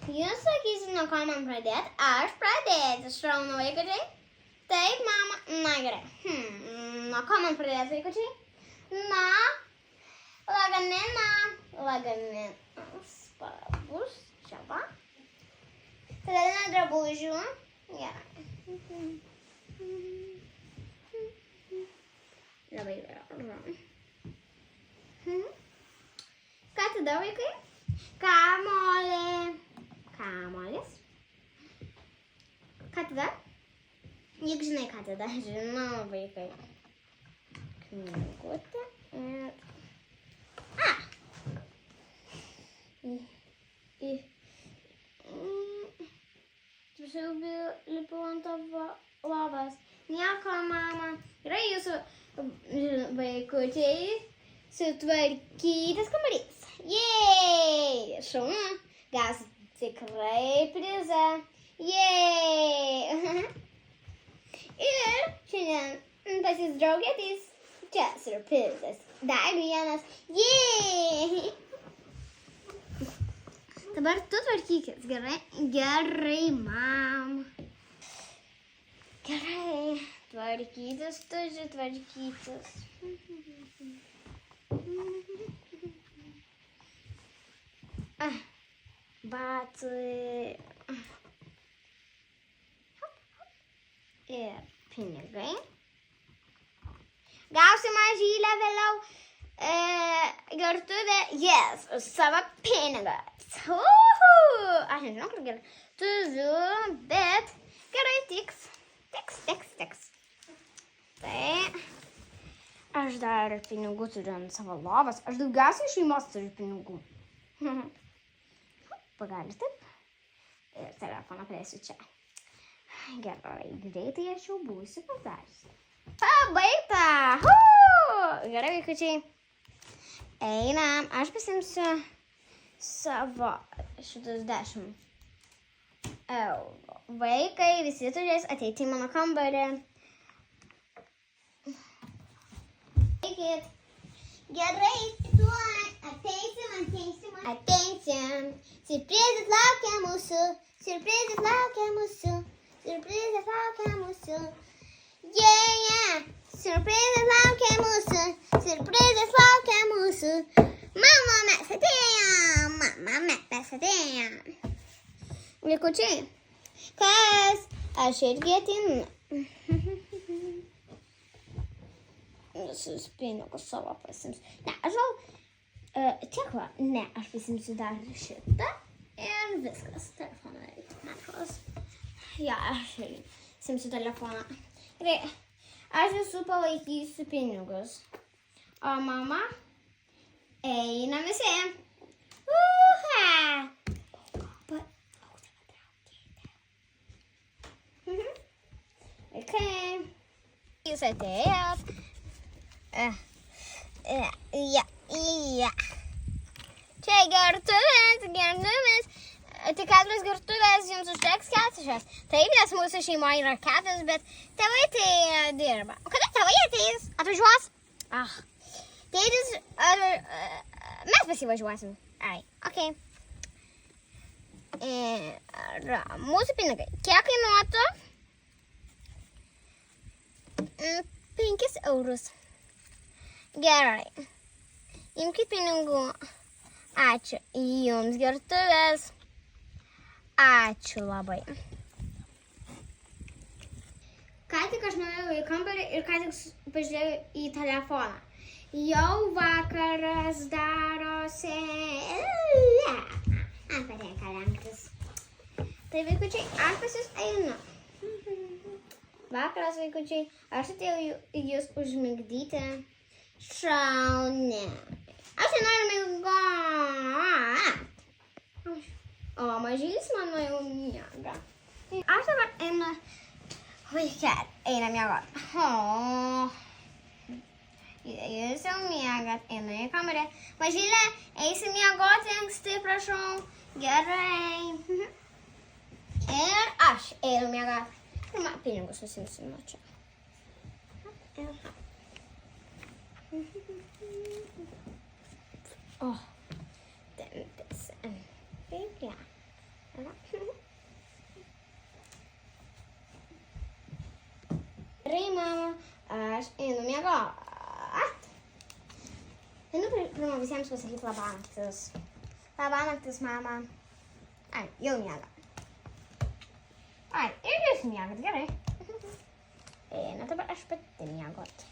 Jūs sakysit, nuo ko man pradėti? Aš pradėsiu. Šraunu vaikučiai. Taip, mama. Na gerai. Nuo ko man pradėti, vaikučiai? Nuo lagamino. Lagaminas pabus. Čia va. Tada nuo drabužių. Gerai. Labai gerai. Ką tada, vaikai? Kamuolis. Ką tada? Juk žinai, ką tada. Žinau, vaikai. Knygutė ir... Lipu ant tavo lovas. Nieko, mama. Yra jūsų vaikučiai sutvarkytas kambarys. Jėj! Šaunu. Gausit tikrai prizą. Jėj! Ir šiandien pas jūs draugė ateis čia siurprizas. Dar vienas. Jėj! Dabar tu tvarkykis. Gerai? Gerai, mam. Gerai. Tvarkytis, turi tvarkytis. Batai. Ir pinigai. Gausi mažylę vėliau gertuvę. Yes, savo pinigas. Aš nežinau, kur gerai. Turiu, bet gerai tiks. Tiks. Tai aš dar pinigų turiu ant savo lovos. Aš daugiausiai šeimos turiu pinigų. Pagalis taip. Ir telefoną plėsiu čia. Gerai, greitai aš jau būsiu padariusi. Pabaigta! Gerai, vaikučiai. Einam, aš pasimsiu savo šitus 10 eurų. Vaikai visi turės ateiti į mano kambarį. Eikit. Gerai, tuoj ateisim. Siurprizas laukia mūsų. Yeah. Siurprizas laukia mūsų. Mama, mes atėjom. Vaikučiai, kas? Aš irgi ateinu. Visus pinigus savo pasims. Ne, aš gal... tiek va. Ne, aš pasimsiu dar šitą. Ir viskas. Telefoną reikia. Metros. Ja, aš irgi simsiu telefoną. Gerai. Aš visų palaikysiu pinigus. O mama? Einam visi. Vaikai. Jūs atėjot. Ja. Čia gertuvės. Tik 4 gertuvės jums užteks 4. Taip, nes mūsų šeimoje yra 4, bet tėvai tai dirba. O kada tėvai ateis? Atvažiuos? Tėtis, mes pasivažiuosim. Ai, okei. Mūsų pinigai. Kiek kainuotų? 5 eurus. Gerai. Imkit pinigų. Ačiū. Jums gertuvės. Ačiū labai. Ką tik aš nuėjau į kambarį ir ką tik pažiūrėjau į telefoną. Jau vakaras darosi. Man patinka rengtis. Tai vaikučiai, aš pas jūs einu. Vakaras, vaikučiai, aš atėjau jūs užmigdyti. Šauni. Aš nenoriu miegoti. O mažylis mano jau miega. Aš dabar einu. Vaikeli, eina miegoti. Jūs jau miegat, einu į kamerę. Mažylė, eisi miegoti anksti, prašau. Gerai. Ir aš einu miegoti. Ir man pinigus susimsiu nuo čia. Tempėsi. Taip, ja. mama, aš einu miegot. Einu pirma visiems pasakyti labanaktis. Labanaktis, mama. Ai, jau miega. Ai, ir jūs miegat, gerai. Na dabar aš pati miegot.